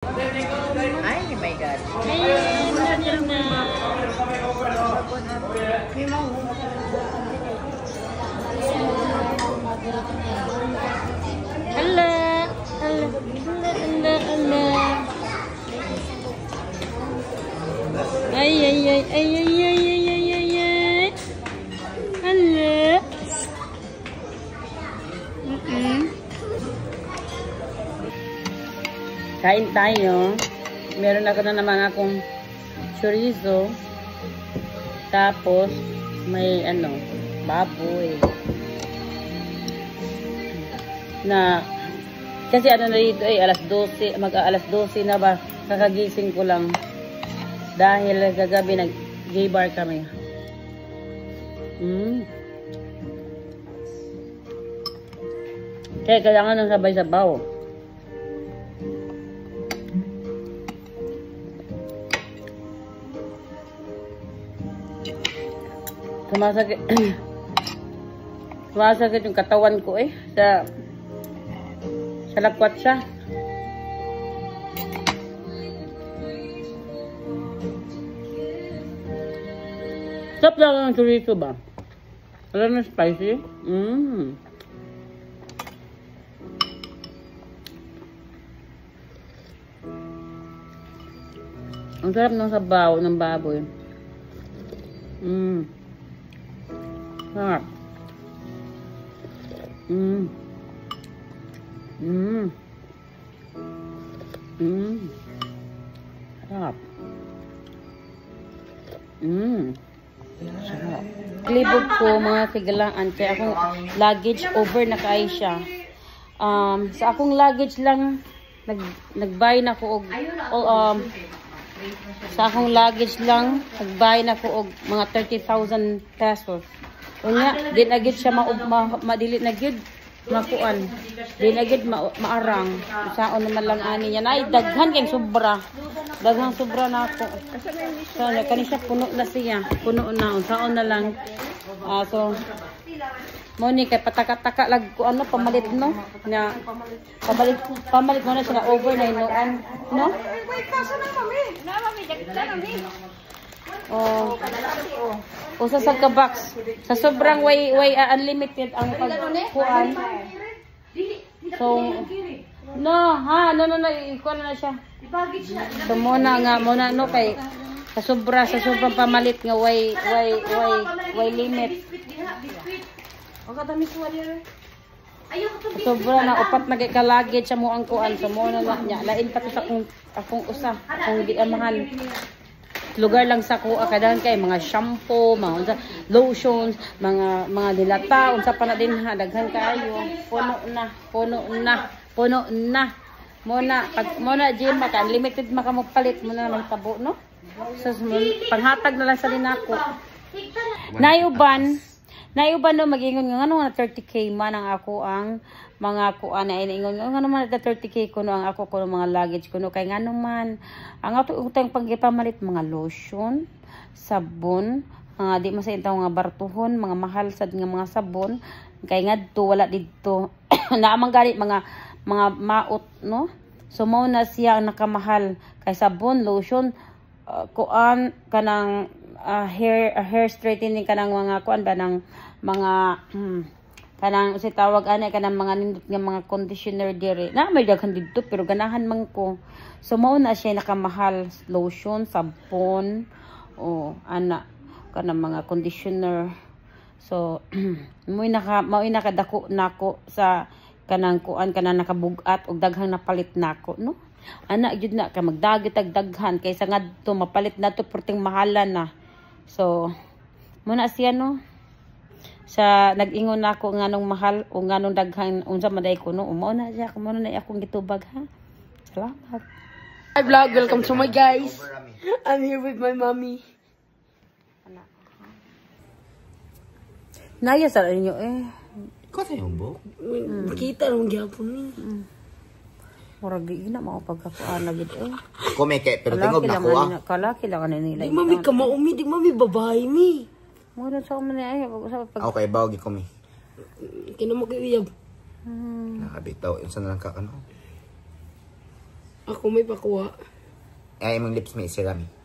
Ay, oh my God. Hala, hala. Ay. Hala. Kain tayo. Meron ako na naman akong chorizo. Tapos, may baboy. Kasi na dito ay alas 12, mag-alas 12 na ba? Kakagising ko lang. Dahil kagabi nag-gay bar kami. Kaya kailangan ng sabay-sabaw. Sumasakit yung katawan ko sa lakwat siya. Sarap lang ang chorizo ba? Wala na spicy? Ang sarap ng sabaw ng baboy. Sarap. Sarap. Sarap. Libog ko mga kagalaan kaya akong luggage over na kaya siya. Sa akong luggage lang nagbayad na ko sa akong luggage lang nagbayad na ko og mga 30,000 pesos. Unya, di na gid siya madili na gid makuan. Di na gid maarang. Saon naman lang ani niya. Ay daghan kay sobra. Daghang sobra na ako. So kani siya puno na siya. Puno na. Saon na lang. So Moni kay pataka-taka lag ko pamalit no. Nya pamalit mo na siya over na inuan, no? Wait, kaso na mami. Na mami, dagdag mami. Usa sa box. Sa sobrang way unlimited ang pagkuan. So no, ikuan na siya. So muna no kay sa sobrang pamalit nga way limit. Sobra na upat na kay ka-luggage sa mo ang kuan so mo na nya lain pa to sa akong usa akong giamahan. Lugar lang sa kuha kadahan kay mga shampoo, mga lotions, mga dilata unsa pa na din ha daghan kaayo. Puno na. Muna gym maka unlimited maka mo palit mo na may tabo no. So panghatag na lang sa linako. Nayuban no magingon nga ano na 30k man ang ako ang mga kuan na iningon nga naman na 30k kuno ang ako kuno mga luggage kuno kay ngano man ang ato utang pagipamalit mga lotion, sabon, mga di masaintaw nga bartuhon, mga mahal sad nga mga sabon kay ngadto wala didto naamang gani mga maot no. So mao na siya ang nakamahal kay sabon, lotion, kuan kanang hair straightening kanang mga kuan ba ng mga kanang usi tawag ana kanang mga nindot nga mga conditioner dire na may daghan didto pero ganahan man ko. So mao na siya nakamahal lotion, sabon ana kanang mga conditioner. So mao nakadako nako sa kanang kuan kanang nakabugat og daghang napalit nako no. Ana gyud na ka magdagit ag daghan kaysa ngadto mapalit na to perting mahalan na. So muna siya no sa nag-ingon nako nganong mahal o nganong daghan unsa man day kuno umo na siya kumo na akong gitubag ha. Salamat. Hi vlog, welcome to my guys. I'm here with my mommy. Naya sa inyo Kasi yung buhok. Kita nung gyapon ni. Murag di na mao pagkakuan lagi Kumeke pero tingog na ko kalaki lang nila. Di mami ka maumi, di mami babae mi. Mura sa man ay pag Okay, bawgi kumi. Kina mo kay uyab. Nakabitaw, insa na lang ka ano. Ako may pakuha. Ay, imong lips may si Rami.